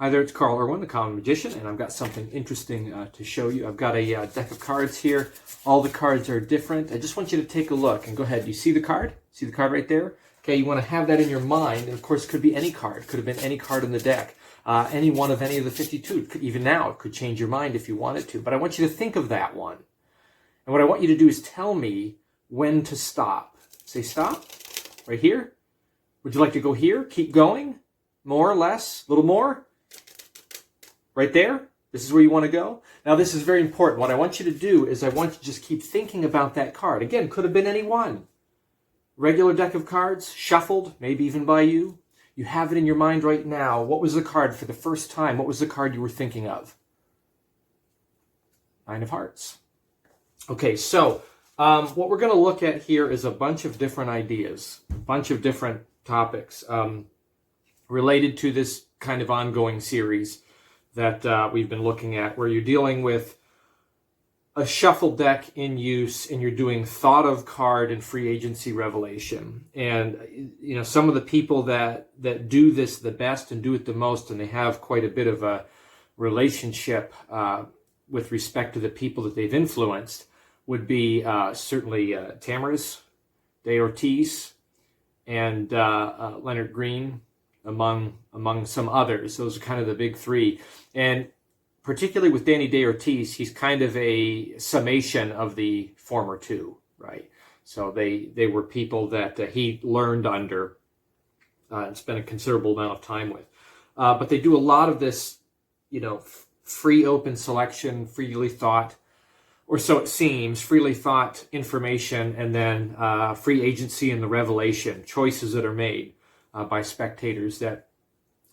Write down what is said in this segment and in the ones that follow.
Hi there, it's Carl Irwin, the Common Magician, and I've got something interesting to show you. I've got a deck of cards here. All the cards are different. I just want you to take a look and go ahead. You see the card? See the card right there? Okay, you want to have that in your mind, and of course it could be any card. It could have been any card in the deck. Any one of any of the 52. Even now, it could change your mind if you wanted to. But I want you to think of that one. And what I want you to do is tell me when to stop. Say stop. Right here. Would you like to go here? Keep going? More, less, a little more? Right there? This is where you want to go? Now, this is very important. What I want you to do is I want you to just keep thinking about that card. Again, could have been any one. Regular deck of cards, shuffled, maybe even by you. You have it in your mind right now. What was the card for the first time? What was the card you were thinking of? Nine of Hearts. Okay, so what we're going to look at here is a bunch of different ideas, a bunch of different topics related to this kind of ongoing series that we've been looking at, where you're dealing with a shuffle deck in use and you're doing thought of card and free agency revelation. And you know, some of the people that do this the best and do it the most, and they have quite a bit of a relationship with respect to the people that they've influenced, would be certainly Tamariz de Ortiz and Leonard Green, among some others. Those are kind of the big three. And particularly with Danny de Ortiz, he's kind of a summation of the former two, right? So they were people that he learned under and spent a considerable amount of time with. But they do a lot of this, you know, free open selection, freely thought, or so it seems, freely thought information, and then free agency in the revelation, choices that are made by spectators that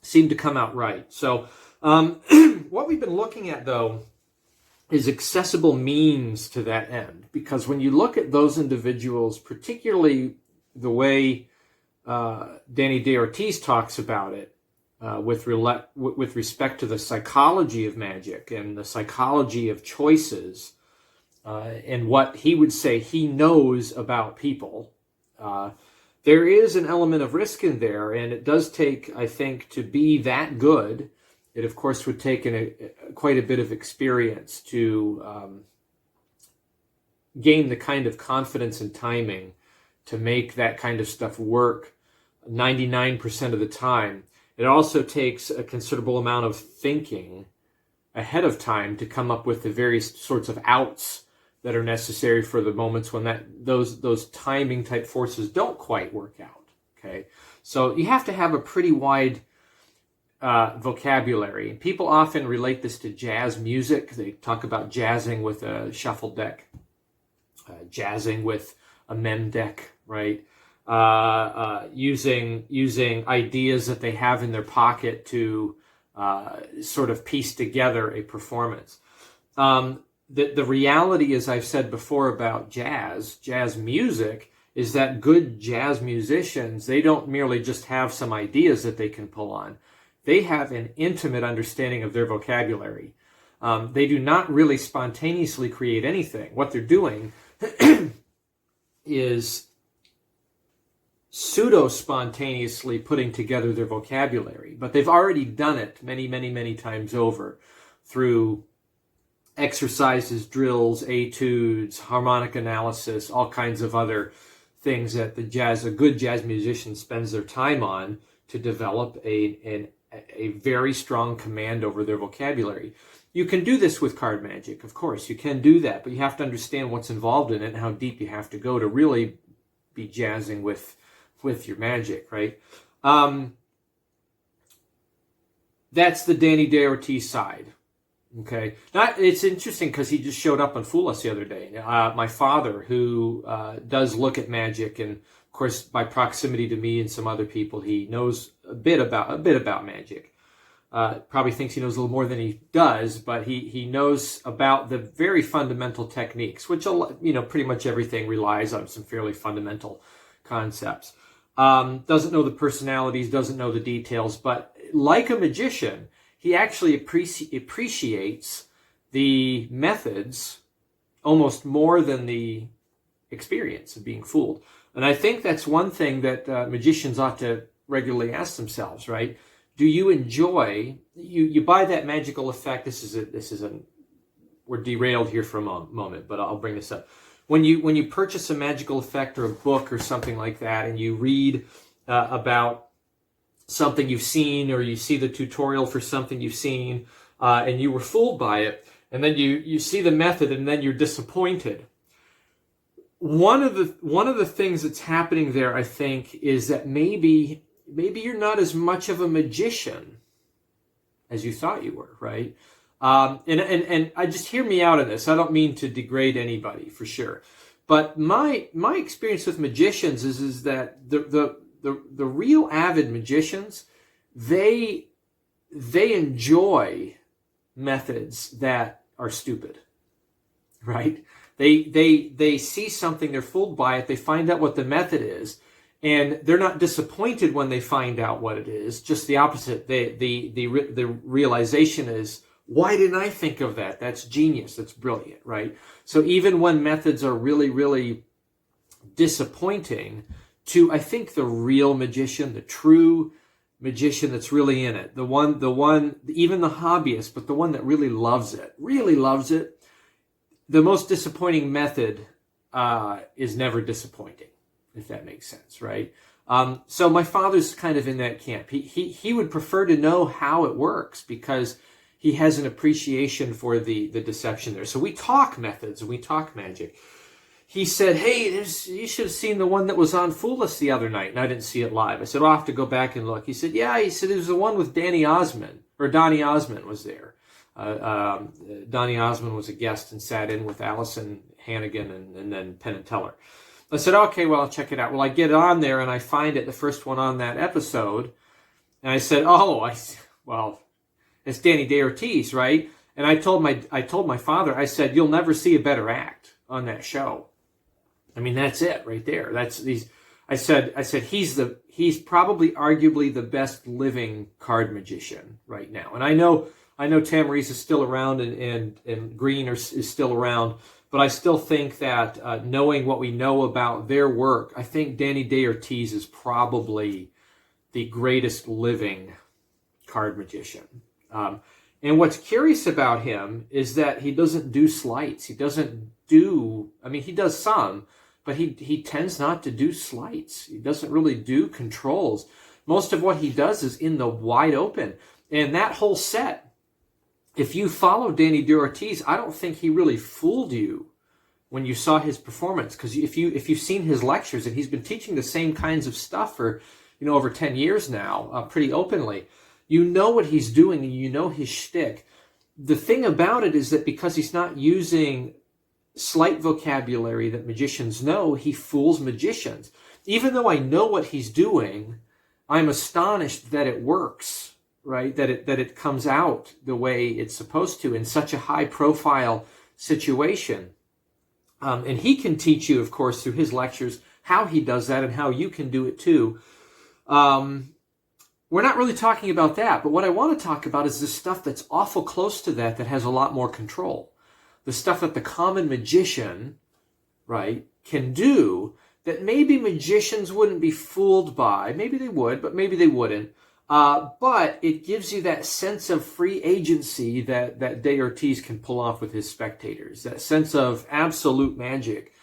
seem to come out right. So what we've been looking at, though, is accessible means to that end. Because when you look at those individuals, particularly the way Danny de Ortiz talks about it, with respect to the psychology of magic and the psychology of choices, and what he would say he knows about people, there is an element of risk in there, and it does take, I think, to be that good, it of course would take quite a bit of experience to gain the kind of confidence and timing to make that kind of stuff work 99% of the time. It also takes a considerable amount of thinking ahead of time to come up with the various sorts of outs that are necessary for the moments when those timing type forces don't quite work out. Okay, so you have to have a pretty wide vocabulary. People often relate this to jazz music. They talk about jazzing with a shuffle deck, jazzing with a mem deck, right? Using ideas that they have in their pocket to sort of piece together a performance. The reality, as I've said before about jazz music, is that good jazz musicians, they don't merely just have some ideas that they can pull on. They have an intimate understanding of their vocabulary. They do not really spontaneously create anything. What they're doing is pseudo-spontaneously putting together their vocabulary. But they've already done it many, many, many times over through exercises, drills, etudes, harmonic analysis, all kinds of other things that a good jazz musician spends their time on to develop a very strong command over their vocabulary. You can do this with card magic, of course. You can do that, but you have to understand what's involved in it and how deep you have to go to really be jazzing with your magic, right? That's the Danny de Ortiz side. Okay, it's interesting because he just showed up on Fool Us the other day. My father, who does look at magic, and of course by proximity to me and some other people, he knows a bit about magic. Probably thinks he knows a little more than he does, but he knows about the very fundamental techniques, which, you know, pretty much everything relies on some fairly fundamental concepts. Doesn't know the personalities, doesn't know the details, but like a magician, he actually appreciates the methods almost more than the experience of being fooled. And I think that's one thing that magicians ought to regularly ask themselves, right? do you enjoy, you buy that magical effect. We're derailed here for a moment, but I'll bring this up. When you purchase a magical effect or a book or something like that, and you read about something you've seen, or you see the tutorial for something you've seen, and you were fooled by it, and then you see the method, and then you're disappointed. One of the things that's happening there, I think, is that maybe you're not as much of a magician as you thought you were, right? And I just hear me out on this. I don't mean to degrade anybody, for sure, but my experience with magicians is that the real avid magicians, they enjoy methods that are stupid, right? They see something, they're fooled by it, they find out what the method is, and they're not disappointed when they find out what it is. Just the opposite. The realization is, why didn't I think of that? That's genius. That's brilliant, right? So even when methods are really, really disappointing to, I think, the real magician, the true magician that's really in it, the one, even the hobbyist, but the one that really loves it, the most disappointing method is never disappointing, if that makes sense, right? So my father's kind of in that camp. He would prefer to know how it works, because he has an appreciation for the deception there. So we talk methods and we talk magic. He said, hey, you should have seen the one that was on Fool Us the other night. And I didn't see it live. I said, I'll have to go back and look. He said, yeah. He said, it was the one with Donnie Osmond was there. Donnie Osmond was a guest and sat in with Allison Hannigan and then Penn and Teller. I said, okay, well, I'll check it out. Well, I get on there and I find it, the first one on that episode. And I said, well, it's Danny Day Ortiz, right? And I told my father, I said, you'll never see a better act on that show. I mean, that's it right there. I said he's probably arguably the best living card magician right now. And I know Tamariz is still around and Green is still around, but I still think that knowing what we know about their work, I think Danny Day Ortiz is probably the greatest living card magician. And what's curious about him is that he doesn't do sleights. He does some, but he tends not to do sleights. He doesn't really do controls. Most of what he does is in the wide open. And that whole set, if you follow Danny Day Ortiz, I don't think he really fooled you when you saw his performance. Because if you've seen his lectures, and he's been teaching the same kinds of stuff for over 10 years now, pretty openly, you know what he's doing and you know his shtick. The thing about it is that because he's not using slight vocabulary that magicians know, he fools magicians. Even though I know what he's doing, I'm astonished that it works, right? That it comes out the way it's supposed to in such a high profile situation. And he can teach you, of course, through his lectures, how he does that and how you can do it too. We're not really talking about that, but what I want to talk about is the stuff that's awful close to that has a lot more control. The stuff that the common magician, right, can do that maybe magicians wouldn't be fooled by. Maybe they would, but maybe they wouldn't. But it gives you that sense of free agency that Day Ortiz can pull off with his spectators, that sense of absolute magic,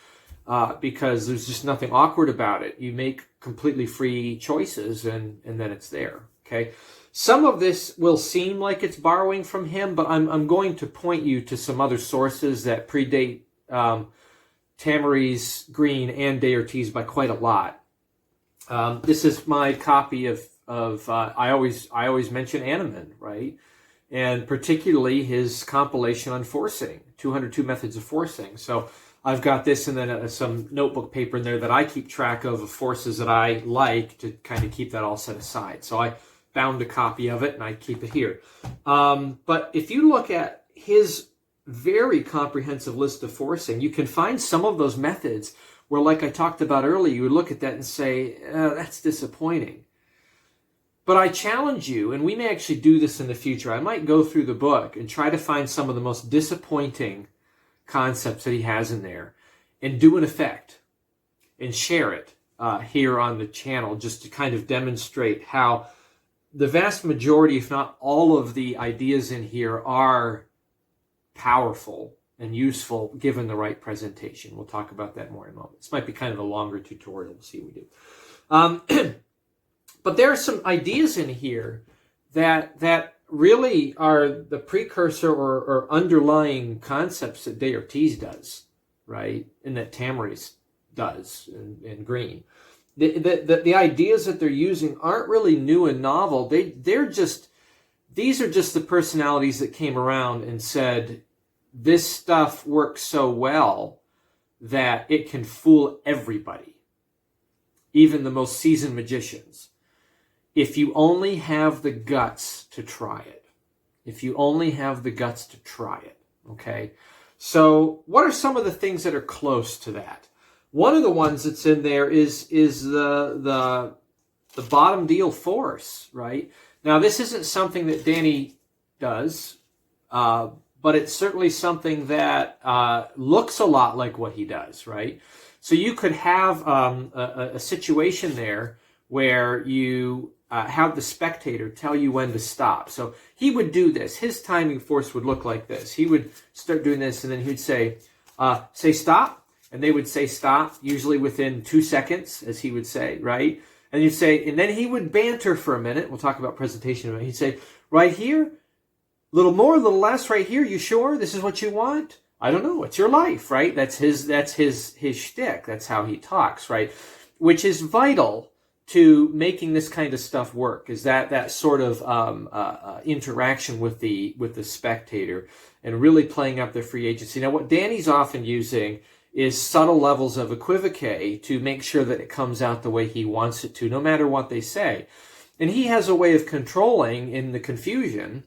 because there's just nothing awkward about it. You make completely free choices, and then it's there. Okay, some of this will seem like it's borrowing from him, but I'm going to point you to some other sources that predate Tamariz, Green, and Day Ortiz by quite a lot. This is my copy of I always mention Animan, right? And particularly his compilation on forcing, 202 methods of forcing. So I've got this and then some notebook paper in there that I keep track of forces that I like to kind of keep that all set aside. So I bound a copy of it and I keep it here. But if you look at his very comprehensive list of forcing, you can find some of those methods where, like I talked about earlier, you would look at that and say, that's disappointing. But I challenge you, and we may actually do this in the future, I might go through the book and try to find some of the most disappointing concepts that he has in there and do an effect and share it here on the channel, just to kind of demonstrate how the vast majority, if not all of the ideas in here are powerful and useful given the right presentation. We'll talk about that more in a moment. This might be kind of a longer tutorial. We'll see what we do. But there are some ideas in here that really are the precursor or underlying concepts that Day Ortiz does, right? And that Tamarace does in Green. The ideas that they're using aren't really new and novel. These are just the personalities that came around and said, this stuff works so well that it can fool everybody, even the most seasoned magicians. If you only have the guts to try it. If you only have the guts to try it, okay? So what are some of the things that are close to that? One of the ones that's in there is the bottom deal force, right? Now, this isn't something that Danny does, but it's certainly something that looks a lot like what he does, right? So you could have a situation there where you have the spectator tell you when to stop. So he would do this. His timing force would look like this. He would start doing this, and then he would say stop, and they would say stop, usually within 2 seconds, as he would say, right? And you'd say, and then he would banter for a minute. We'll talk about presentation in a minute. He'd say, right here, a little more, a little less right here. You sure this is what you want? I don't know. It's your life, right? That's his shtick. That's how he talks, right? Which is vital to making this kind of stuff work, is that sort of interaction with the spectator and really playing up their free agency. Now, what Danny's often using is subtle levels of equivoque to make sure that it comes out the way he wants it to, no matter what they say. And he has a way of controlling in the confusion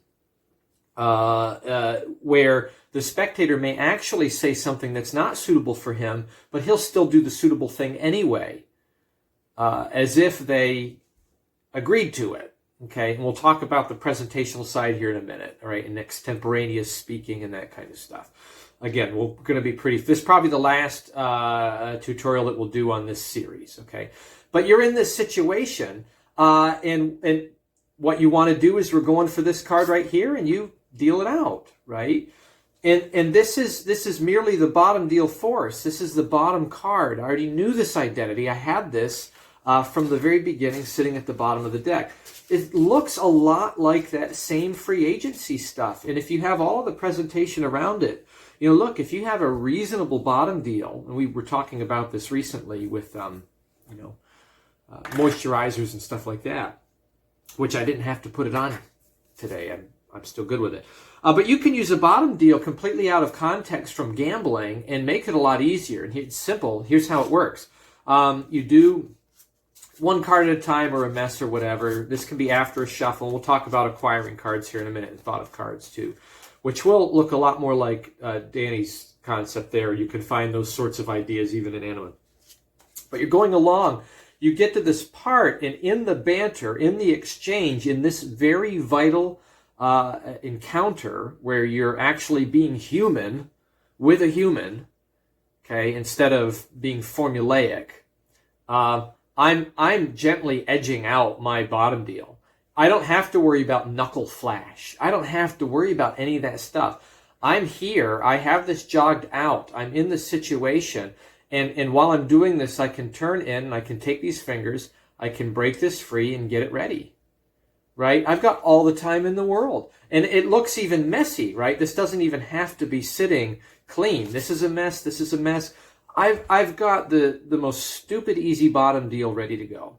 where the spectator may actually say something that's not suitable for him, but he'll still do the suitable thing anyway, as if they agreed to it. Okay, and we'll talk about the presentational side here in a minute, all right, and extemporaneous speaking and that kind of stuff. Again, we're going to be this is probably the last tutorial that we'll do on this series, okay? But you're in this situation, and what you want to do is we're going for this card right here, and you deal it out, right? And this is merely the bottom deal force. This is the bottom card. I already knew this identity. I had this from the very beginning sitting at the bottom of the deck. It looks a lot like that same free agency stuff. And if you have all of the presentation around it, look, if you have a reasonable bottom deal, and we were talking about this recently with, moisturizers and stuff like that, which I didn't have to put it on today. I'm still good with it. But you can use a bottom deal completely out of context from gambling and make it a lot easier. And it's simple. Here's how it works. You do one card at a time or a mess or whatever. This can be after a shuffle. We'll talk about acquiring cards here in a minute and thought of cards too, which will look a lot more like Danny's concept there. You can find those sorts of ideas even in Anima. But you're going along. You get to this part, and in the banter, in the exchange, in this very vital encounter where you're actually being human with a human, okay, instead of being formulaic, I'm gently edging out my bottom deal. I don't have to worry about knuckle flash. I don't have to worry about any of that stuff. I'm here. I have this jogged out. I'm in this situation. And while I'm doing this, I can turn in and I can take these fingers. I can break this free and get it ready. Right? I've got all the time in the world. And it looks even messy, right? This doesn't even have to be sitting clean. This is a mess. This is a mess. I've got the most stupid easy bottom deal ready to go.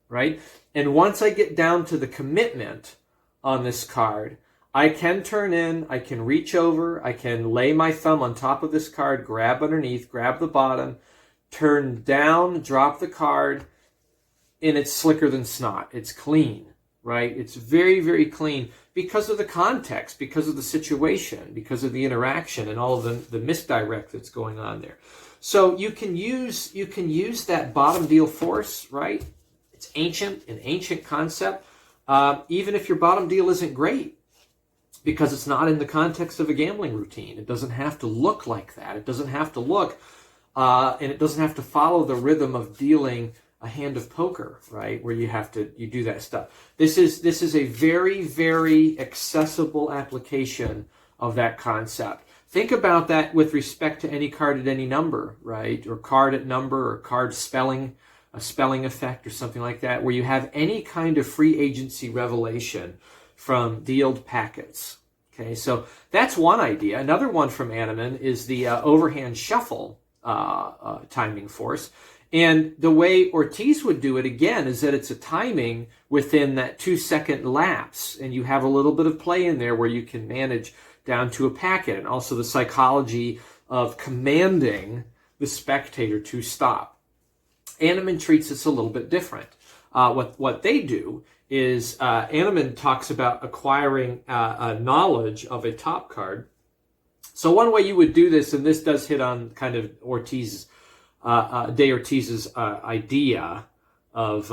Right? And once I get down to the commitment on this card, I can turn in, I can reach over, I can lay my thumb on top of this card, grab underneath, grab the bottom, turn down, drop the card, and it's slicker than snot. It's clean, right? It's very, very clean because of the context, because of the situation, because of the interaction and all of the misdirect that's going on there. So you can use that bottom deal force, right? It's an ancient concept, even if your bottom deal isn't great, because it's not in the context of a gambling routine. It doesn't have to look like that. It doesn't have to look, and it doesn't have to follow the rhythm of dealing a hand of poker, right? Where you do that stuff. This is a very, very accessible application of that concept. Think about that with respect to any card at any number, right? Or card at number, or card spelling, a spelling effect or something like that, where you have any kind of free agency revelation from dealed packets. Okay, so that's one idea. Another one from Annemann is the overhand shuffle timing force. And the way Ortiz would do it, again, is that it's a timing within that 2-second lapse. And you have a little bit of play in there where you can manage down to a packet. And also the psychology of commanding the spectator to stop. Annemann treats this a little bit different. What they do is Annemann talks about acquiring a knowledge of a top card. So one way you would do this, and this does hit on kind of Ortiz's Ortiz's idea of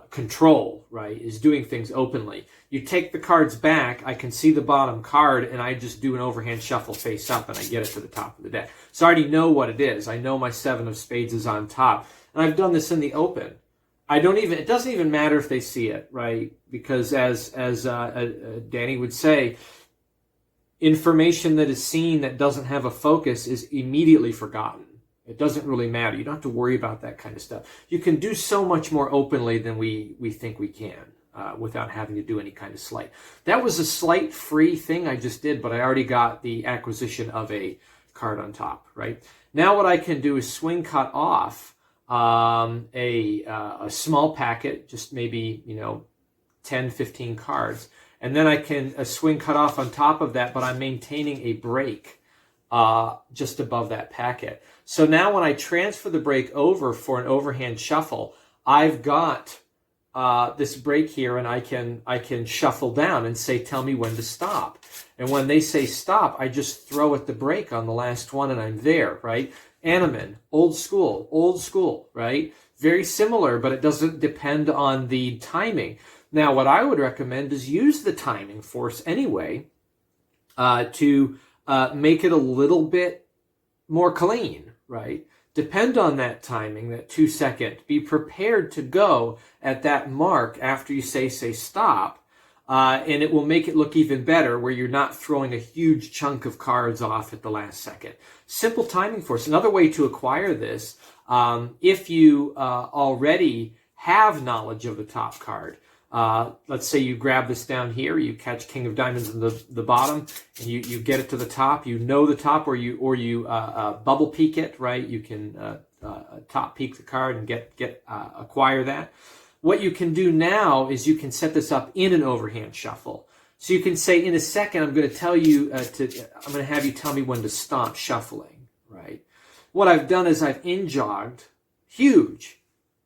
control, right, is doing things openly. You take the cards back, I can see the bottom card, and I just do an overhand shuffle face up, and I get it to the top of the deck. So I already know what it is. I know my 7 of spades is on top. And I've done this in the open. It doesn't even matter if they see it, right? Because as Danny would say, information that is seen that doesn't have a focus is immediately forgotten. It doesn't really matter. You don't have to worry about that kind of stuff. You can do so much more openly than we think we can without having to do any kind of sleight. That was a sleight-free thing I just did, but I already got the acquisition of a card on top, right? Now what I can do is swing cut off a small packet, just maybe, 10, 15 cards. And then I can swing cut off on top of that, but I'm maintaining a break just above that packet. So now when I transfer the break over for an overhand shuffle, I've got this break here, and I can shuffle down and say, tell me when to stop. And when they say stop, I just throw at the break on the last one, and I'm there, right? Annemann, old school, right? Very similar, but it doesn't depend on the timing. Now, what I would recommend is use the timing force anyway to make it a little bit more clean, right? Depend on that timing, that 2-second. Be prepared to go at that mark after you say stop, and it will make it look even better where you're not throwing a huge chunk of cards off at the last second. Simple timing force. Another way to acquire this, if you already have knowledge of the top card, let's say you grab this down here, you catch King of Diamonds in the bottom, and you get it to the top. You know the top, or you bubble peek it, right? You can top peek the card and acquire that. What you can do now is you can set this up in an overhand shuffle. So you can say, in a second, I'm going to tell you I'm going to have you tell me when to stop shuffling, right? What I've done is I've in-jogged, huge,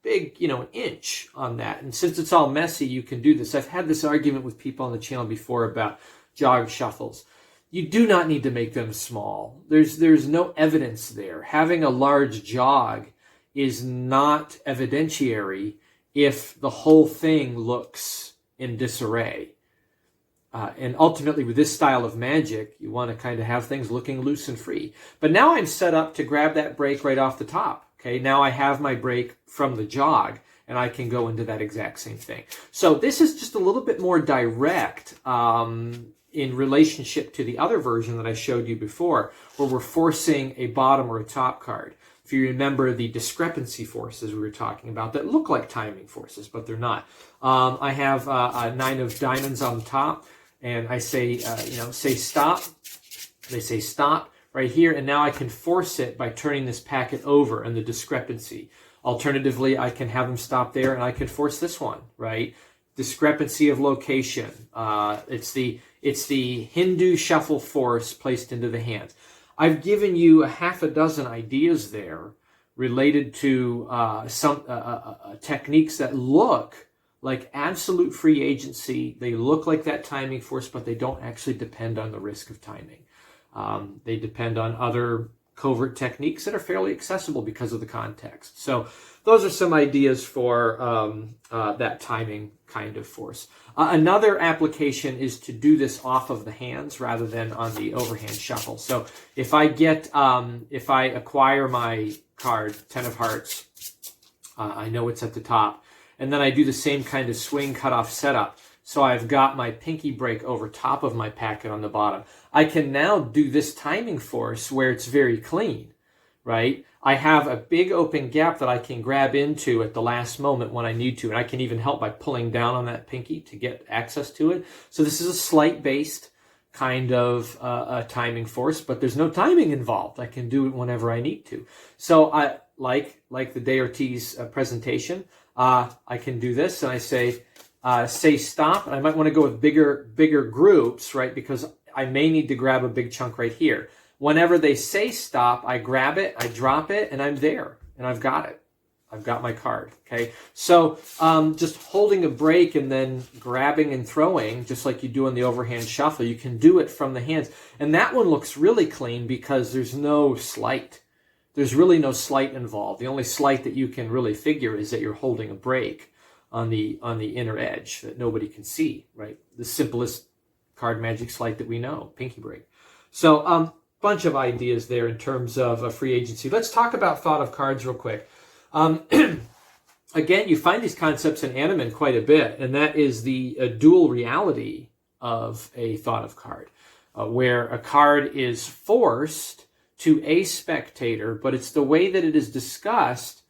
big, an inch on that. And since it's all messy, you can do this. I've had this argument with people on the channel before about jog shuffles. You do not need to make them small. There's no evidence there. Having a large jog is not evidentiary if the whole thing looks in disarray. And ultimately, with this style of magic, you want to kind of have things looking loose and free. But now I'm set up to grab that break right off the top. Okay, now I have my break from the jog, and I can go into that exact same thing. So this is just a little bit more direct in relationship to the other version that I showed you before, where we're forcing a bottom or a top card. If you remember the discrepancy forces we were talking about that look like timing forces, but they're not. I have a 9 of diamonds on the top, and I say, say stop. They say stop right here, and now I can force it by turning this packet over and the discrepancy. Alternatively, I can have them stop there, and I can force this one, right? Discrepancy of location. It's the Hindu shuffle force placed into the hands. I've given you a half a dozen ideas there related to some techniques that look like absolute free agency. They look like that timing force, but they don't actually depend on the risk of timing. They depend on other covert techniques that are fairly accessible because of the context. So those are some ideas for that timing kind of force. Another application is to do this off of the hands rather than on the overhand shuffle. So if I acquire my card, 10 of hearts, I know it's at the top. And then I do the same kind of swing cutoff setup. So I've got my pinky break over top of my packet on the bottom. I can now do this timing force where it's very clean, right? I have a big open gap that I can grab into at the last moment when I need to. And I can even help by pulling down on that pinky to get access to it. So this is a sleight-based kind of a timing force, but there's no timing involved. I can do it whenever I need to. So I like the Day Ortiz presentation. I can do this, and I say stop, and I might want to go with bigger groups, right? Because I may need to grab a big chunk right here. Whenever they say stop, I grab it, I drop it, and I'm there, and I've got it. I've got my card, okay? So just holding a break and then grabbing and throwing, just like you do in the overhand shuffle, you can do it from the hands. And that one looks really clean because there's no sleight. There's really no sleight involved. The only sleight that you can really figure is that you're holding a break on the inner edge that nobody can see, right? The simplest card magic sleight that we know, pinky break. So bunch of ideas there in terms of free agency. Let's talk about thought of cards real quick. Again, you find these concepts in Animan quite a bit, and that is the dual reality of a thought of card, where a card is forced to a spectator, but it's the way that it is discussed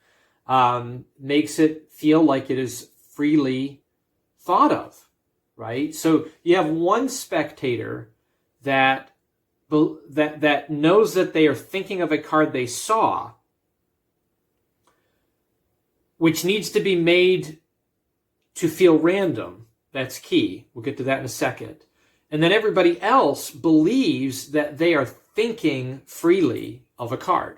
makes it feel like it is freely thought of, right? So you have one spectator that knows that they are thinking of a card they saw, which needs to be made to feel random. That's key. We'll get to that in a second. And then everybody else believes that they are thinking freely of a card.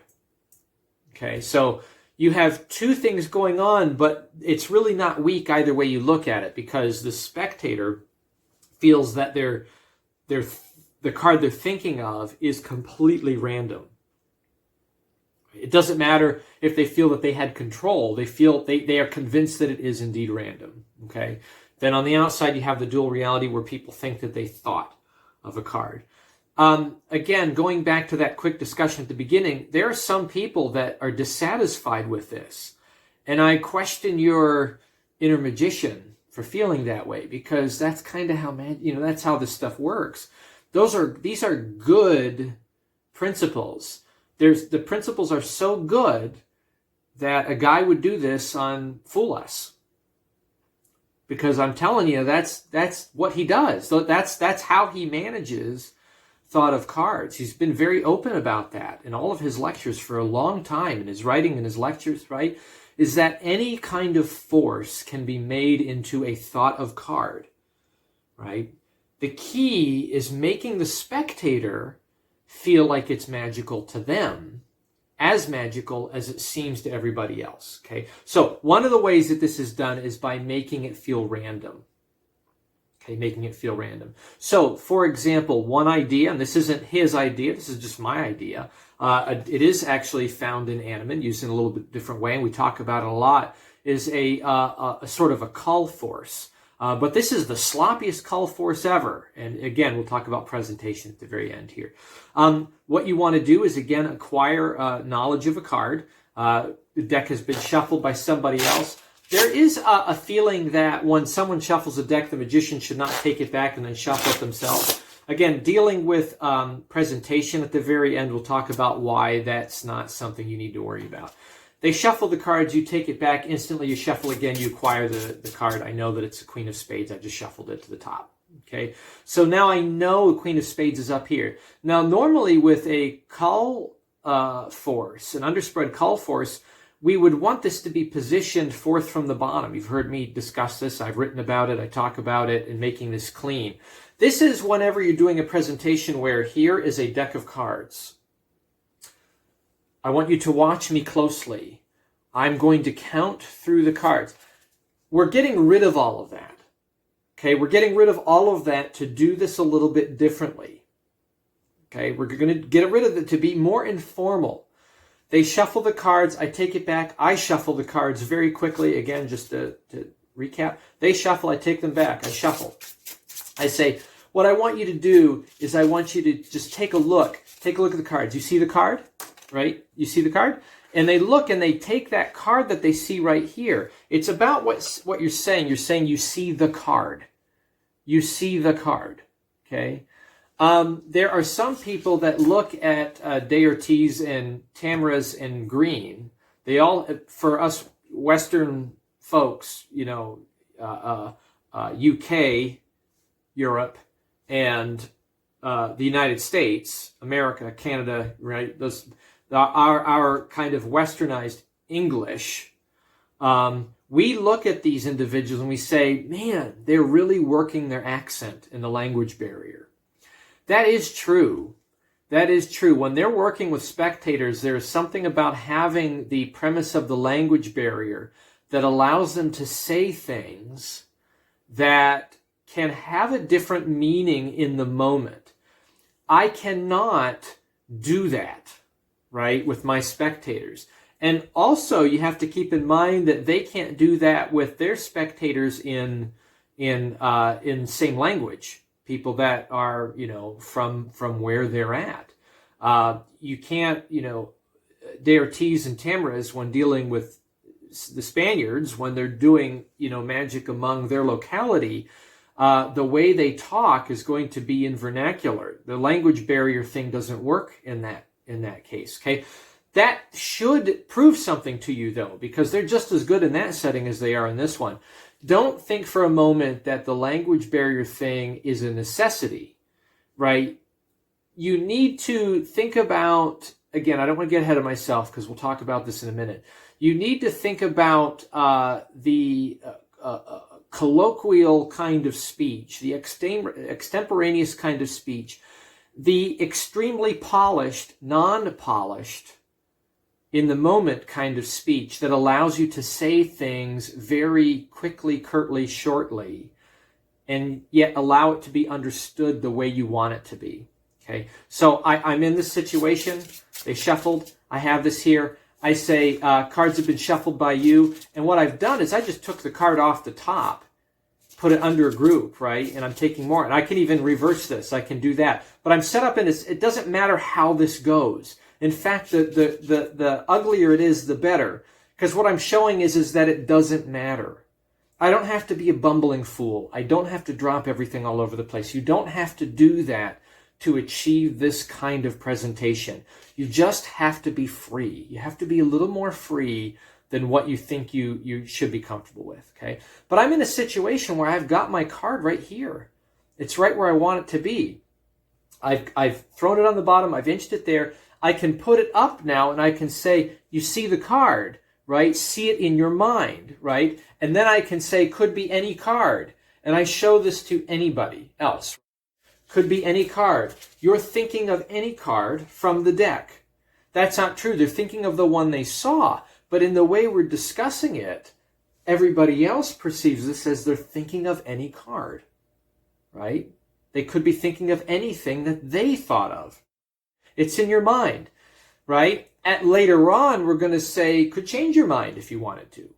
Okay, so you have two things going on, but it's really not weak either way you look at it, because the spectator feels that the card they're thinking of is completely random. It doesn't matter if they feel that they had control. They feel they are convinced that it is indeed random. Okay. Then on the outside, you have the dual reality where people think that they thought of a card. Again, going back to that quick discussion at the beginning, there are some people that are dissatisfied with this. And I question your inner magician for feeling that way, because that's kind of how, that's how this stuff works. These are good principles. The principles are so good that a guy would do this on Fool Us. Because I'm telling you, that's what he does. So that's how he manages thought of cards. He's been very open about that in all of his lectures for a long time, in his writing and his lectures, right? Is that any kind of force can be made into a thought of card, right? The key is making the spectator feel like it's magical to them, as magical as it seems to everybody else, okay? So one of the ways that this is done is by making it feel random, okay? Making it feel random. So, for example, one idea, and this isn't his idea, this is just my idea. It is actually found in Animan, used in a little bit different way, and we talk about it a lot, is a sort of a call force. But this is the sloppiest call force ever. And again, we'll talk about presentation at the very end here. What you want to do is, again, acquire knowledge of a card. The deck has been shuffled by somebody else. There is a feeling that when someone shuffles a deck, the magician should not take it back and then shuffle it themselves. Again, dealing with presentation at the very end, we'll talk about why that's not something you need to worry about. They shuffle the cards, you take it back, instantly you shuffle again, you acquire the card. I know that it's a Queen of Spades, I just shuffled it to the top. Okay, so now I know the Queen of Spades is up here. Now, normally with a call force, an underspread call force, we would want this to be positioned fourth from the bottom. You've heard me discuss this, I've written about it, I talk about it in making this clean. This is whenever you're doing a presentation where here is a deck of cards. I want you to watch me closely. I'm going to count through the cards. We're getting rid of all of that. Okay, we're getting rid of all of that to do this a little bit differently. Okay, we're going to get rid of it to be more informal. They shuffle the cards, I take it back, I shuffle the cards very quickly. Again, just to recap, they shuffle, I take them back, I shuffle. I say, what I want you to do is I want you to just take a look at the cards. You see the card? Right? You see the card? And they look and they take that card that they see right here. It's about what you're saying. You're saying you see the card. You see the card, okay? There are some people that look at Deortiz and Tamras and Green. They all, for us Western folks, you know, UK, Europe, and the United States, America, Canada, right? Those our kind of westernized English. We look at these individuals and we say, man, they're really working their accent in the language barrier. That is true. That is true. When they're working with spectators, there's something about having the premise of the language barrier that allows them to say things that can have a different meaning in the moment. I cannot do that, right, with my spectators. And also, you have to keep in mind that they can't do that with their spectators in same language. People that are, you know, from where they're at. You can't, you know, Deortiz and Tamras, when dealing with the Spaniards, when they're doing, you know, magic among their locality, the way they talk is going to be in vernacular. The language barrier thing doesn't work in that case, okay? That should prove something to you, though, because they're just as good in that setting as they are in this one. Don't think for a moment that the language barrier thing is a necessity, right? You need to think about, again, I don't want to get ahead of myself because we'll talk about this in a minute. You need to think about the colloquial kind of speech, the extemporaneous kind of speech, the extremely polished, non-polished, in the moment kind of speech that allows you to say things very quickly, curtly, shortly, and yet allow it to be understood the way you want it to be. Okay, so I'm in this situation. They shuffled. I have this here. I say cards have been shuffled by you, and what I've done is I just took the card off the top, put it under a group, right? And I'm taking more, and I can even reverse this. I can do that, but I'm set up in this. It doesn't matter how this goes. In fact, the uglier it is, the better. Because what I'm showing is that it doesn't matter. I don't have to be a bumbling fool. I don't have to drop everything all over the place. You don't have to do that to achieve this kind of presentation. You just have to be free. You have to be a little more free than what you think you should be comfortable with, okay? But I'm in a situation where I've got my card right here. It's right where I want it to be. I've thrown it on the bottom. I've inched it there. I can put it up now and I can say, you see the card, right? See it in your mind, right? And then I can say, could be any card. And I show this to anybody else. Could be any card. You're thinking of any card from the deck. That's not true. They're thinking of the one they saw. But in the way we're discussing it, everybody else perceives this as they're thinking of any card, right? They could be thinking of anything that they thought of. It's in your mind, right? Later on, we're going to say, could change your mind if you wanted to.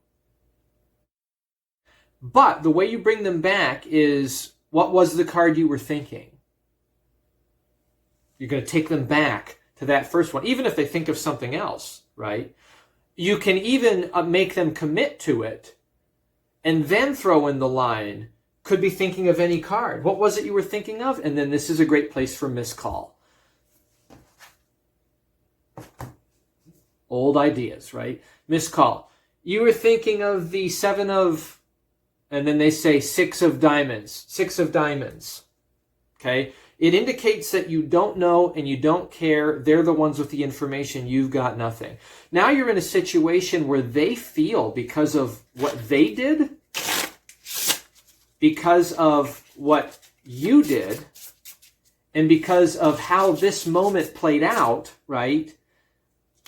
But the way you bring them back is, what was the card you were thinking? You're going to take them back to that first one, even if they think of something else, right? You can even make them commit to it and then throw in the line, could be thinking of any card. What was it you were thinking of? And then this is a great place for miscall. Old ideas, right? Miscall. You were thinking of the 7 of, and then they say 6 of diamonds. 6 of diamonds. Okay? It indicates that you don't know and you don't care. They're the ones with the information. You've got nothing. Now you're in a situation where they feel, because of what they did, because of what you did, and because of how this moment played out, right?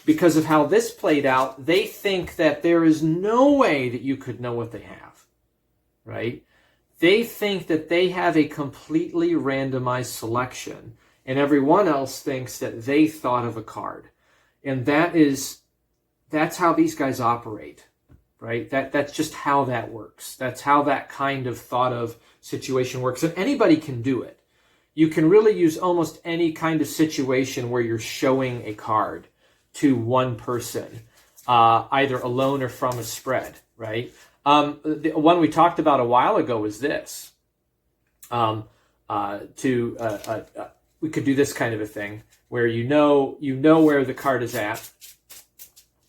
Because of how this played out, they think that there is no way that you could know what they have, right? They think that they have a completely randomized selection, and everyone else thinks that they thought of a card. And that's how these guys operate, right? That's just how that works. That's how that kind of thought of situation works. And anybody can do it. You can really use almost any kind of situation where you're showing a card to one person. either alone or from a spread, right? The one we talked about a while ago was this. We could do this kind of a thing where you know where the card is at.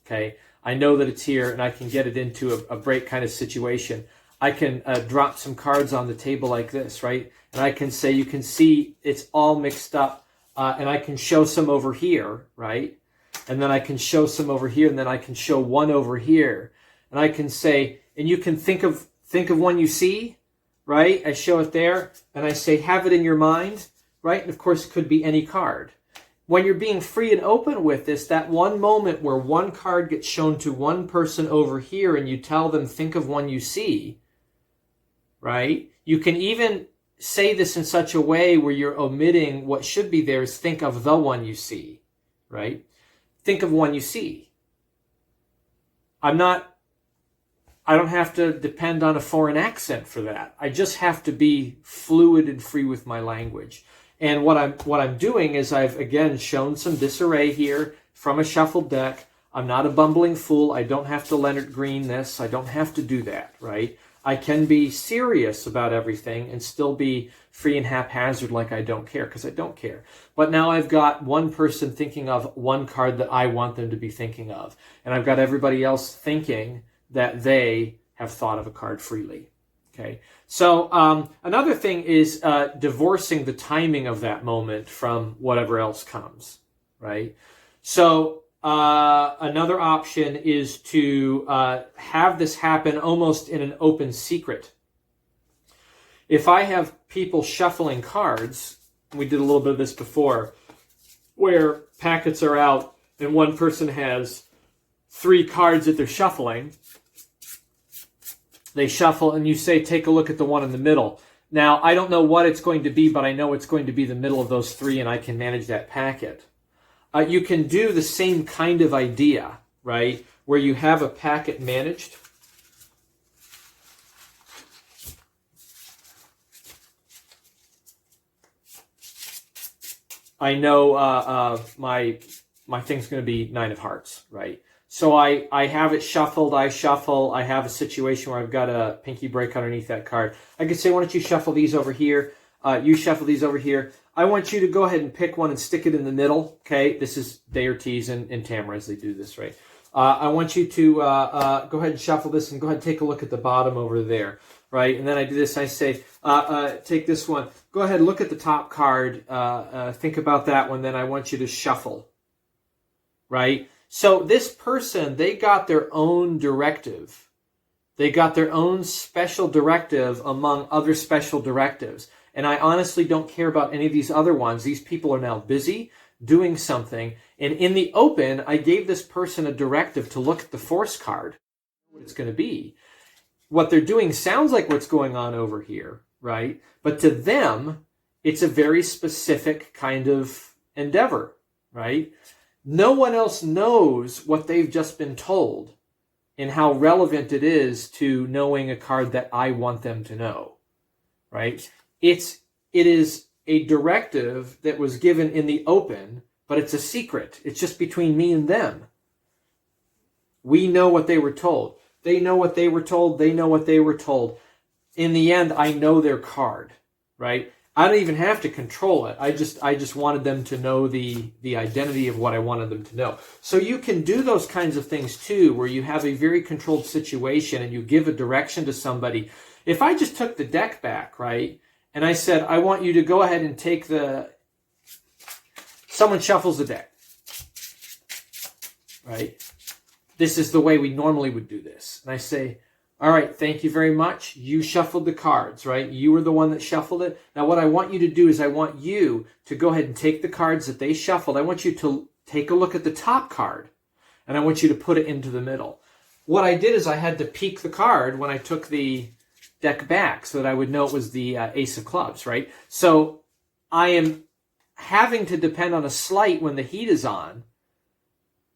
Okay, I know that it's here, and I can get it into a break kind of situation. I can drop some cards on the table like this, right? And I can say, you can see it's all mixed up, and I can show some over here, right? And then I can show some over here, and then I can show one over here, and I can say, and you can think of one you see, right? I show it there, and I say, have it in your mind, right? And of course, it could be any card. When you're being free and open with this, that one moment where one card gets shown to one person over here and you tell them, think of one you see, right? You can even say this in such a way where you're omitting what should be there is think of the one you see, right? Think of one you see. I don't have to depend on a foreign accent for that. I just have to be fluid and free with my language. And what I'm doing is I've, again, shown some disarray here from a shuffled deck. I'm not a bumbling fool. I don't have to Leonard Green this. I don't have to do that, right? I can be serious about everything and still be free and haphazard like I don't care, because I don't care. But now I've got one person thinking of one card that I want them to be thinking of. And I've got everybody else thinking that they have thought of a card freely. Okay, so another thing is divorcing the timing of that moment from whatever else comes, right? So another option is to have this happen almost in an open secret. If I have people shuffling cards, we did a little bit of this before, where packets are out and one person has 3 cards that they're shuffling. They shuffle, and you say, take a look at the one in the middle. Now, I don't know what it's going to be, but I know it's going to be the middle of those 3, and I can manage that packet. You can do the same kind of idea, right, where you have a packet managed. I know my thing's going to be 9 of hearts, right? So I have it shuffled, I shuffle, I have a situation where I've got a pinky break underneath that card. I could say, why don't you shuffle these over here? You shuffle these over here. I want you to go ahead and pick one and stick it in the middle, okay? This is Daertes and Tamara as they do this, right? I want you to go ahead and shuffle this and go ahead and take a look at the bottom over there, right? And then I do this, I say, take this one. Go ahead, look at the top card, think about that one, then I want you to shuffle, right? So this person, they got their own directive. They got their own special directive among other special directives. And I honestly don't care about any of these other ones. These people are now busy doing something. And in the open, I gave this person a directive to look at the force card, what it's going to be. What they're doing sounds like what's going on over here, right? But to them, it's a very specific kind of endeavor, right? No one else knows what they've just been told and how relevant it is to knowing a card that I want them to know, right? It is a directive that was given in the open, but it's a secret. It's just between me and them. We know what they were told. They know what they were told. They know what they were told. In the end, I know their card, right? I don't even have to control it. I just wanted them to know the identity of what I wanted them to know. So you can do those kinds of things too, where you have a very controlled situation and you give a direction to somebody. If I just took the deck back, right, and I said, I want you to go ahead and take someone shuffles the deck, right? This is the way we normally would do this. And I say, all right, thank you very much. You shuffled the cards, right? You were the one that shuffled it. Now what I want you to do is I want you to go ahead and take the cards that they shuffled. I want you to take a look at the top card, and I want you to put it into the middle. What I did is I had to peek the card when I took the deck back so that I would know it was the Ace of Clubs, right? So I am having to depend on a sleight when the heat is on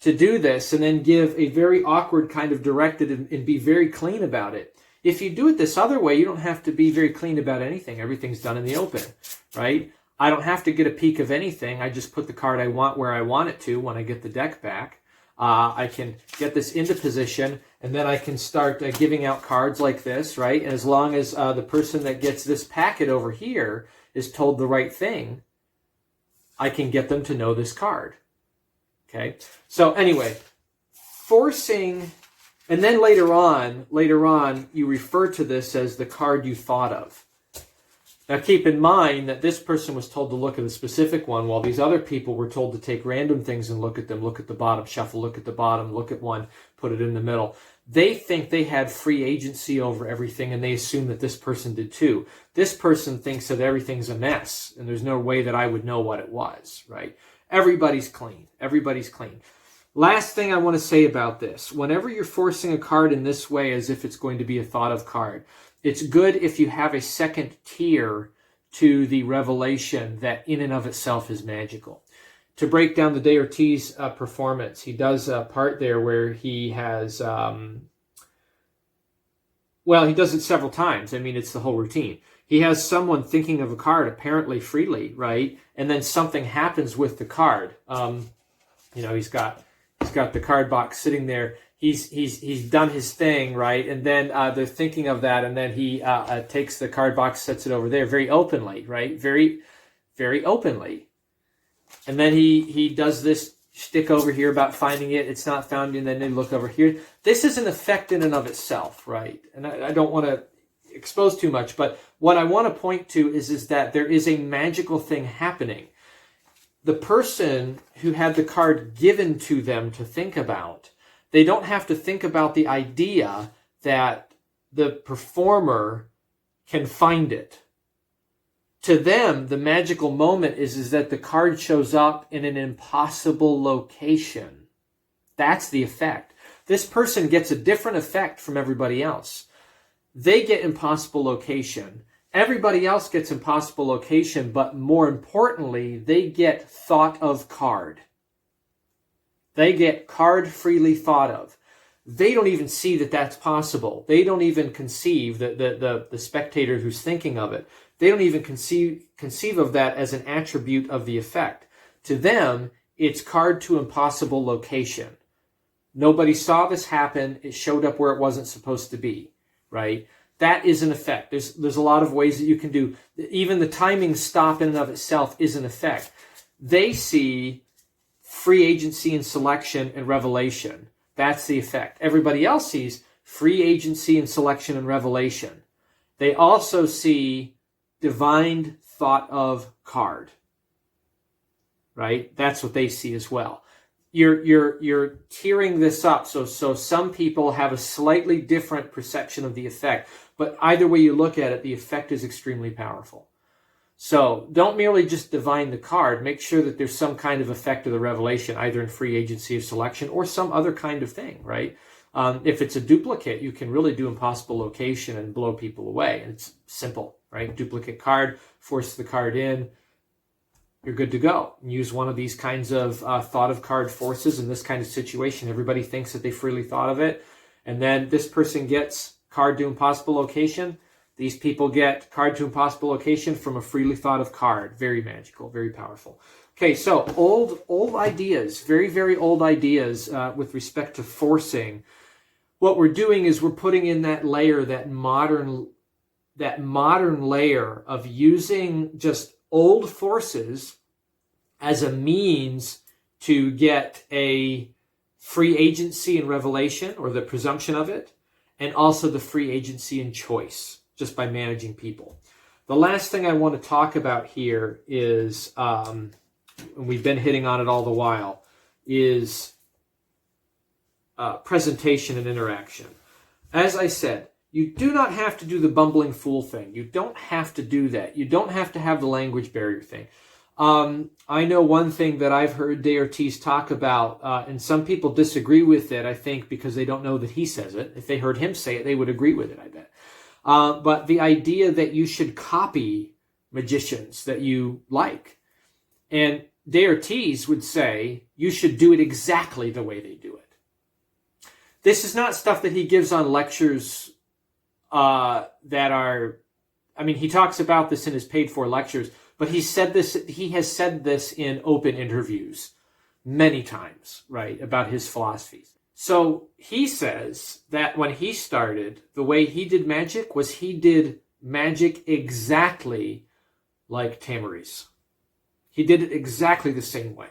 to do this, and then give a very awkward kind of directed and be very clean about it. If you do it this other way, you don't have to be very clean about anything. Everything's done in the open, right? I don't have to get a peek of anything. I just put the card I want where I want it to when I get the deck back. I can get this into position, and then I can start giving out cards like this, right? And as long as the person that gets this packet over here is told the right thing, I can get them to know this card. Okay? So anyway, forcing, and then later on, you refer to this as the card you thought of. Now keep in mind that this person was told to look at a specific one, while these other people were told to take random things and look at them, look at the bottom, shuffle, look at the bottom, look at one, put it in the middle. They think they had free agency over everything, and they assume that this person did too. This person thinks that everything's a mess, and there's no way that I would know what it was, right? Everybody's clean. Everybody's clean. Last thing I want to say about this, whenever you're forcing a card in this way as if it's going to be a thought of card, it's good if you have a second tier to the revelation that in and of itself is magical. To break down the De Ortiz performance, he does a part there where he has, he does it several times. I mean, it's the whole routine. He has someone thinking of a card apparently freely, right? And then something happens with the card. He's got the card box sitting there. He's done his thing, right? And then they're thinking of that, and then he takes the card box, sets it over there very openly, right? Very, very openly. And then he does this shtick over here about finding it. It's not found, and then they look over here. This is an effect in and of itself, right? And I don't want to expose too much, but what I want to point to is that there is a magical thing happening. The person who had the card given to them to think about, they don't have to think about the idea that the performer can find it. To them, the magical moment is that the card shows up in an impossible location. That's the effect. This person gets a different effect from everybody else. They get impossible location. Everybody else gets impossible location, but more importantly, they get thought of card. They get card freely thought of. They don't even see that that's possible. They don't even conceive, the spectator who's thinking of it, they don't even conceive of that as an attribute of the effect. To them, it's card to impossible location. Nobody saw this happen. It showed up where it wasn't supposed to be, right? That is an effect. There's a lot of ways that you can do. Even the timing stop in and of itself is an effect. They see free agency and selection and revelation. That's the effect. Everybody else sees free agency and selection and revelation. They also see divine thought of card, right? That's what they see as well. You're tearing this up. So some people have a slightly different perception of the effect, but either way you look at it, the effect is extremely powerful. So don't merely just divine the card. Make sure that there's some kind of effect of the revelation, either in free agency of selection or some other kind of thing, right? If it's a duplicate, you can really do impossible location and blow people away. And it's simple, right? Duplicate card, force the card in, you're good to go. Use one of these kinds of thought of card forces in this kind of situation. Everybody thinks that they freely thought of it. And then this person gets card to impossible location. These people get card to impossible location from a freely thought of card. Very magical, very powerful. Okay, so old ideas, very, very old ideas with respect to forcing. What we're doing is we're putting in that layer, that modern layer of using just old forces as a means to get a free agency and revelation, or the presumption of it, and also the free agency and choice, just by managing people. The last thing I want to talk about here is, and we've been hitting on it all the while, is presentation and interaction. As I said, you do not have to do the bumbling fool thing. You don't have to do that. You don't have to have the language barrier thing. I know one thing that I've heard De Ortiz talk about, and some people disagree with it, I think, because they don't know that he says it. If they heard him say it, they would agree with it, I bet. But the idea that you should copy magicians that you like. And De Ortiz would say you should do it exactly the way they do it. This is not stuff that he gives on lectures that are, I mean, he talks about this in his paid for lectures, but he has said this in open interviews many times, right, about his philosophies. So he says that when he started, the way he did magic was he did magic exactly like Tamariz. He did it exactly the same way.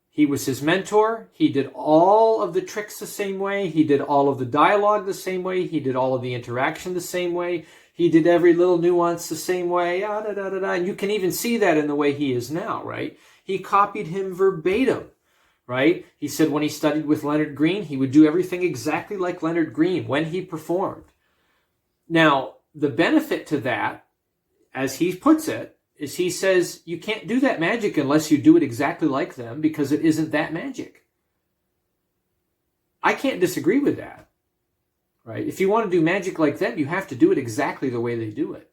He was his mentor. He did all of the tricks the same way. He did all of the dialogue the same way. He did all of the interaction the same way. He did every little nuance the same way. And you can even see that in the way he is now, right? He copied him verbatim, right? He said when he studied with Leonard Green, he would do everything exactly like Leonard Green when he performed. Now, the benefit to that, as he puts it, is he says you can't do that magic unless you do it exactly like them because it isn't that magic. I can't disagree with that, right? If you want to do magic like them, you have to do it exactly the way they do it.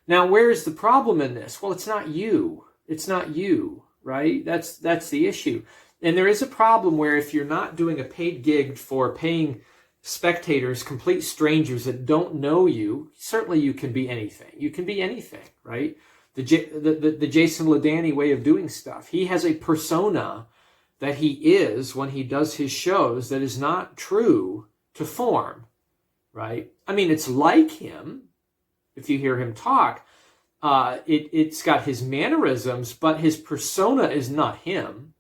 Now, where is the problem in this? Well, it's not you. It's not you, right? That's the issue. And there is a problem where if you're not doing a paid gig for paying spectators, complete strangers that don't know you, certainly you can be anything. You can be anything, right? The Jason Ladany way of doing stuff. He has a persona that he is when he does his shows that is not true to form, right? I mean, it's like him. If you hear him talk, it's got his mannerisms, but his persona is not him.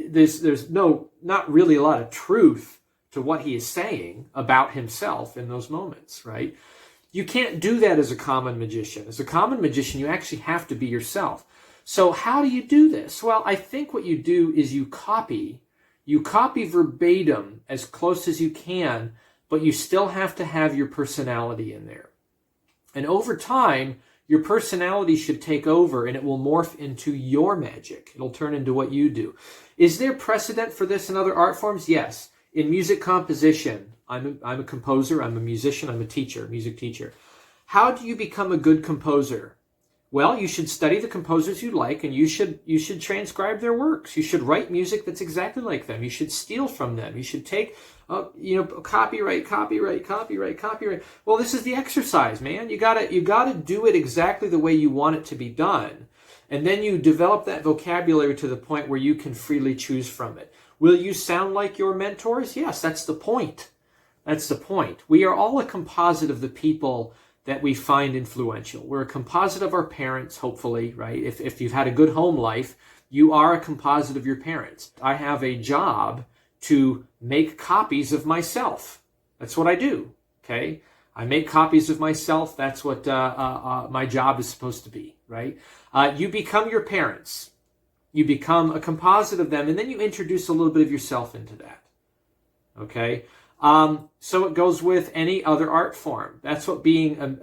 There's not really a lot of truth to what he is saying about himself in those moments, right? You can't do that as a common magician. As a common magician, you actually have to be yourself. So how do you do this? Well, I think what you do is you copy verbatim as close as you can, but you still have to have your personality in there. And over time, your personality should take over and it will morph into your magic. It'll turn into what you do. Is there precedent for this in other art forms? Yes. In music composition, I'm a composer, I'm a musician, I'm a teacher, music teacher. How do you become a good composer? Well, you should study the composers you like and you should transcribe their works. You should write music that's exactly like them. You should steal from them. You should take copyright. Well, this is the exercise, man. You gotta do it exactly the way you want it to be done. And then you develop that vocabulary to the point where you can freely choose from it. Will you sound like your mentors? Yes, that's the point. That's the point. We are all a composite of the people that we find influential. We're a composite of our parents, hopefully, right? If you've had a good home life, you are a composite of your parents. I have a job to make copies of myself. That's what I do, okay? I make copies of myself. That's what my job is supposed to be, right? You become your parents. You become a composite of them, and then you introduce a little bit of yourself into that, okay? So it goes with any other art form. That's what being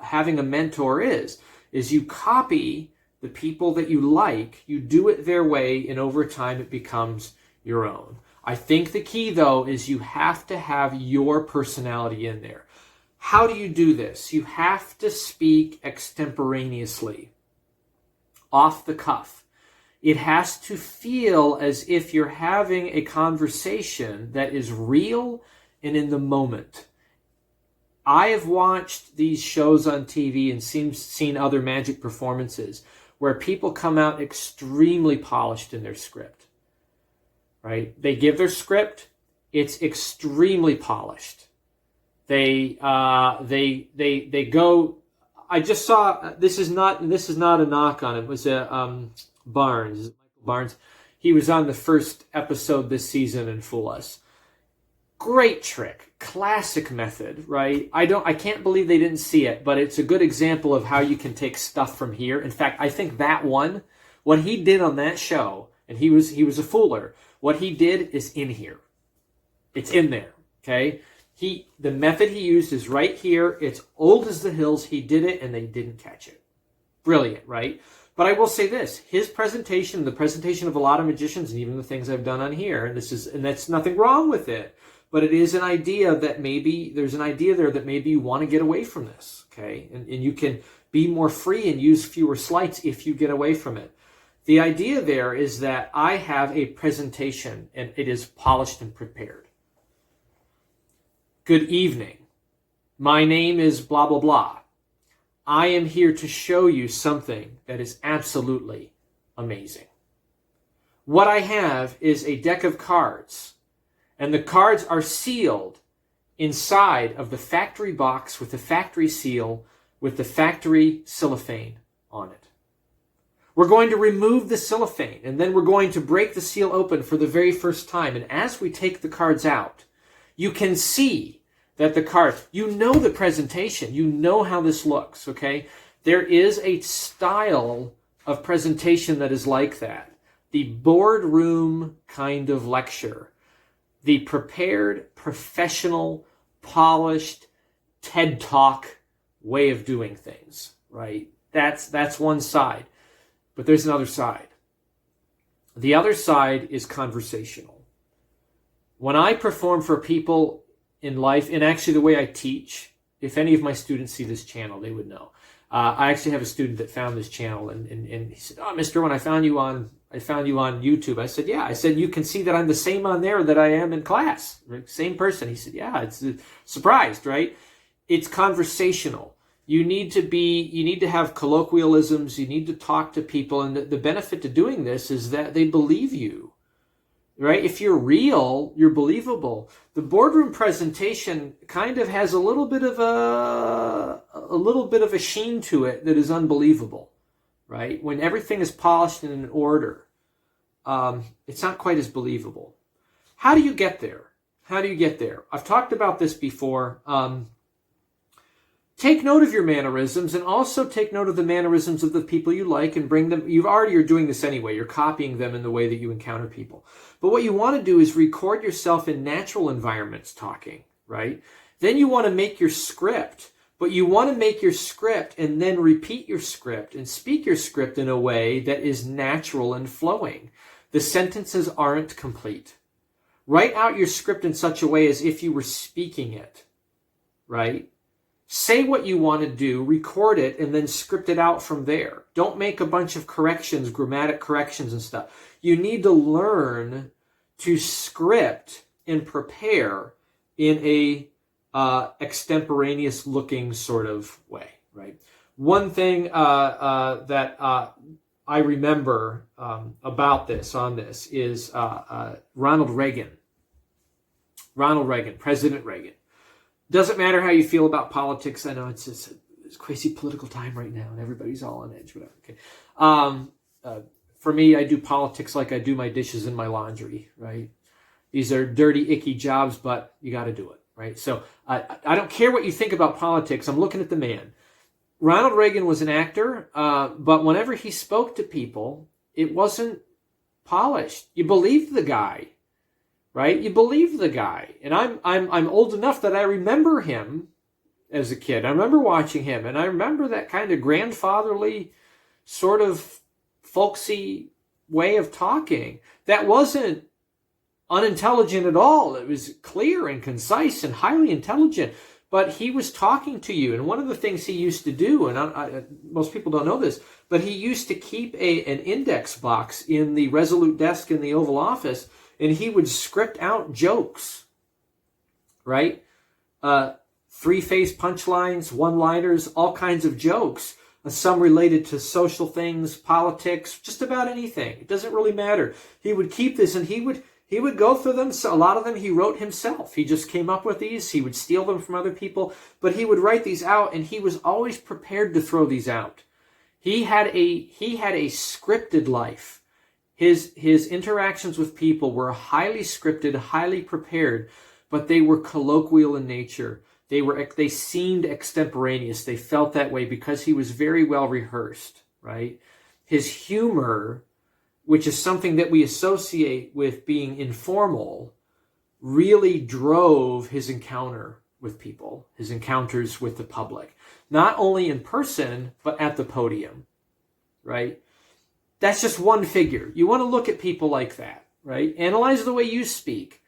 having a mentor is you copy the people that you like, you do it their way, and over time it becomes your own. I think the key, though, is you have to have your personality in there. How do you do this? You have to speak extemporaneously, off the cuff. It has to feel as if you're having a conversation that is real and in the moment. I have watched these shows on TV and seen other magic performances where people come out extremely polished in their script, right? They give their script, it's extremely polished. They go. I just saw. This is not a knock on it. It was Michael Barnes. He was on the first episode this season in Fool Us. Great trick, classic method, right? I can't believe they didn't see it, but it's a good example of how you can take stuff from here. In fact, I think that one, what he did on that show, and he was a fooler. What he did is in here. It's in there, okay? The method he used is right here. It's old as the hills. He did it, and they didn't catch it. Brilliant, right? But I will say this: his presentation, the presentation of a lot of magicians, and even the things I've done on here, and that's nothing wrong with it. But it is an idea that maybe there's an idea there that maybe you want to get away from this, okay? And you can be more free and use fewer sleights if you get away from it. The idea there is that I have a presentation and it is polished and prepared. Good evening. My name is blah, blah, blah. I am here to show you something that is absolutely amazing. What I have is a deck of cards, and the cards are sealed inside of the factory box with the factory seal with the factory cellophane on it. We're going to remove the cellophane, and then we're going to break the seal open for the very first time. And as we take the cards out, you can see that the cards, you know the presentation, you know how this looks, okay? There is a style of presentation that is like that. The boardroom kind of lecture. The prepared, professional, polished TED Talk way of doing things, right? That's one side. But there's another side. The other side is conversational. When I perform for people in life, and actually the way I teach, if any of my students see this channel, they would know. I actually have a student that found this channel, and he said, "Oh, Mr. When I found you on YouTube." I said, "Yeah." I said, "You can see that I'm the same on there that I am in class. Same person." He said, "Yeah, it's surprised, right?" It's conversational. You need to have colloquialisms. You need to talk to people. And the benefit to doing this is that they believe you, right? If you're real, you're believable. The boardroom presentation kind of has a little bit of a sheen to it that is unbelievable, right? When everything is polished and in order, it's not quite as believable. How do you get there? How do you get there? I've talked about this before. Take note of your mannerisms, and also take note of the mannerisms of the people you like and bring them. You're doing this anyway. You're copying them in the way that you encounter people. But what you want to do is record yourself in natural environments talking, right? Then you want to make your script, but you want to make your script and then repeat your script and speak your script in a way that is natural and flowing. The sentences aren't complete. Write out your script in such a way as if you were speaking it, right? Say what you want to do, record it, and then script it out from there. Don't make a bunch of corrections, grammatic corrections and stuff. You need to learn to script and prepare in a extemporaneous looking sort of way, right? One thing that I remember about this, is Ronald Reagan. President Reagan. Doesn't matter how you feel about politics. I know it's a crazy political time right now, and everybody's all on edge. Whatever. Okay. For me, I do politics like I do my dishes and my laundry. Right? These are dirty, icky jobs, but you got to do it. Right? So I don't care what you think about politics. I'm looking at the man. Ronald Reagan was an actor, but whenever he spoke to people, it wasn't polished. You believed the guy. Right? You believe the guy. And I'm old enough that I remember him as a kid. I remember watching him, and I remember that kind of grandfatherly, sort of folksy way of talking. That wasn't unintelligent at all. It was clear and concise and highly intelligent. But he was talking to you. And one of the things he used to do, and most people don't know this, but he used to keep an index box in the Resolute desk in the Oval Office, and he would script out jokes, right? Three-phase punchlines, one-liners, all kinds of jokes. Some related to social things, politics, just about anything. It doesn't really matter. He would keep this, and he would go through them. So a lot of them he wrote himself. He just came up with these. He would steal them from other people, but he would write these out, and he was always prepared to throw these out. He had a scripted life. His interactions with people were highly scripted, highly prepared, but they were colloquial in nature. They seemed extemporaneous. They felt that way because he was very well rehearsed, right? His humor, which is something that we associate with being informal, really drove his encounter with people, his encounters with the public, not only in person, but at the podium, right? That's just one figure. You want to look at people like that, right? Analyze the way you speak.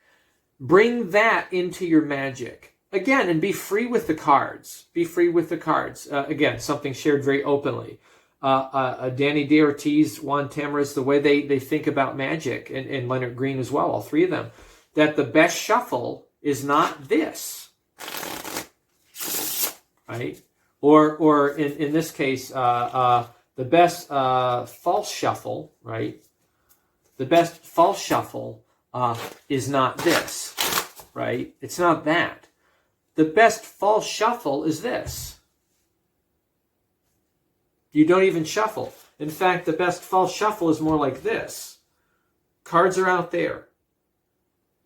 Bring that into your magic. Again, and be free with the cards. Be free with the cards. Again, something shared very openly. Danny D. Ortiz, Juan Tamariz, the way they think about magic, and Leonard Green as well, all three of them, that the best shuffle is not this, right? Or in this case, the best false shuffle, right? The best false shuffle is not this, right? It's not that. The best false shuffle is this. You don't even shuffle. In fact, the best false shuffle is more like this. Cards are out there.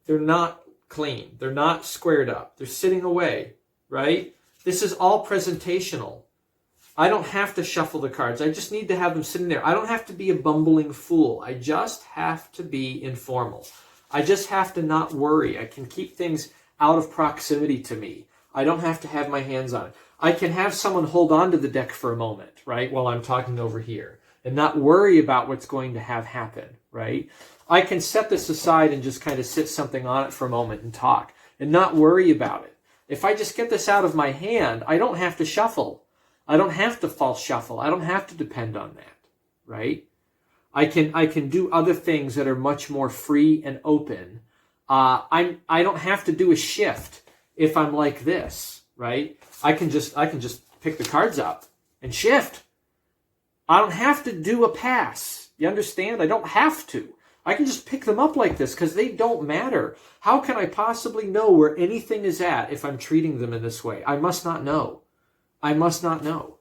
They're not clean. They're not squared up. They're sitting away, right? This is all presentational. I don't have to shuffle the cards. I just need to have them sitting there. I don't have to be a bumbling fool. I just have to be informal. I just have to not worry. I can keep things out of proximity to me. I don't have to have my hands on it. I can have someone hold on to the deck for a moment, right, while I'm talking over here and not worry about what's going to have happen, right? I can set this aside and just kind of sit something on it for a moment and talk and not worry about it. If I just get this out of my hand, I don't have to shuffle. I don't have to false shuffle. I don't have to depend on that, right? I can do other things that are much more free and open. I don't have to do a shift if I'm like this, right? I can just pick the cards up and shift. I don't have to do a pass. You understand? I don't have to. I can just pick them up like this because they don't matter. How can I possibly know where anything is at if I'm treating them in this way? I must not know. I must not know.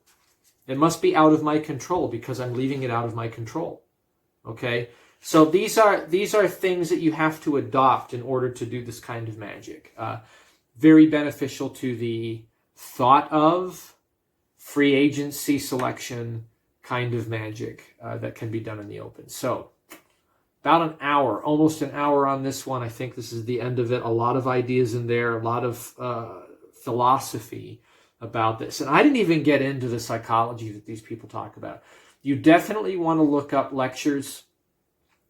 It must be out of my control because I'm leaving it out of my control. Okay? So these are things that you have to adopt in order to do this kind of magic. Very beneficial to the thought of free agency selection kind of magic that can be done in the open. So about an hour, almost an hour on this one. I think this is the end of it. A lot of ideas in there, a lot of philosophy about this. And I didn't even get into the psychology that these people talk about. You definitely want to look up lectures,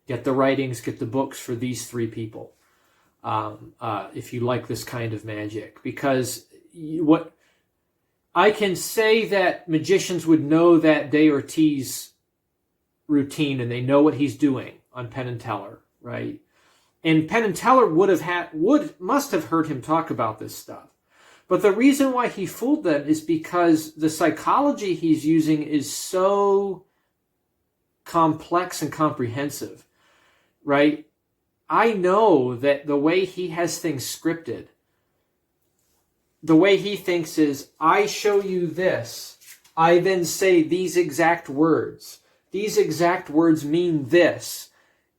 get the writings, get the books for these three people if you like this kind of magic. Because what I can say that magicians would know that Day Ortiz routine and they know what he's doing on Penn and Teller, right? And Penn and Teller must have heard him talk about this stuff. But the reason why he fooled them is because the psychology he's using is so complex and comprehensive, right? I know that the way he has things scripted, the way he thinks is, I show you this, I then say these exact words. These exact words mean this.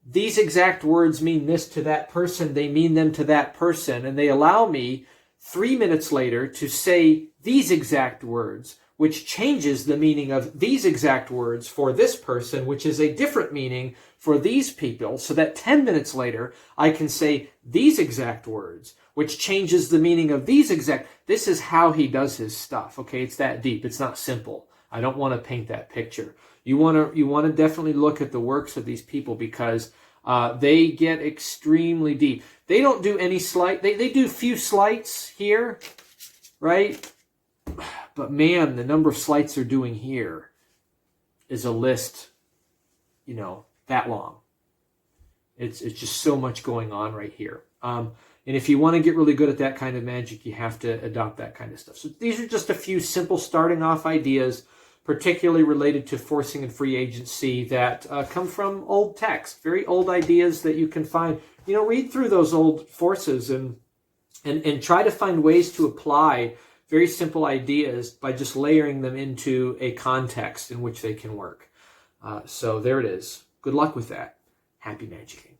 These exact words mean this to that person. They mean them to that person. And they allow me 3 minutes later to say these exact words, which changes the meaning of these exact words for this person, which is a different meaning for these people, so that 10 minutes later, I can say these exact words, which changes the meaning of these exact. This is how he does his stuff, okay? It's that deep. It's not simple. I don't want to paint that picture. You want to definitely look at the works of these people because they get extremely deep. They don't do any sleight. They do few sleights here, right? But man, the number of sleights they're doing here is a list, that long. It's just so much going on right here. And if you want to get really good at that kind of magic, you have to adopt that kind of stuff. So these are just a few simple starting off ideas, particularly related to forcing and free agency that come from old text, very old ideas that you can find. Read through those old forces and try to find ways to apply very simple ideas by just layering them into a context in which they can work. So there it is. Good luck with that. Happy magicking.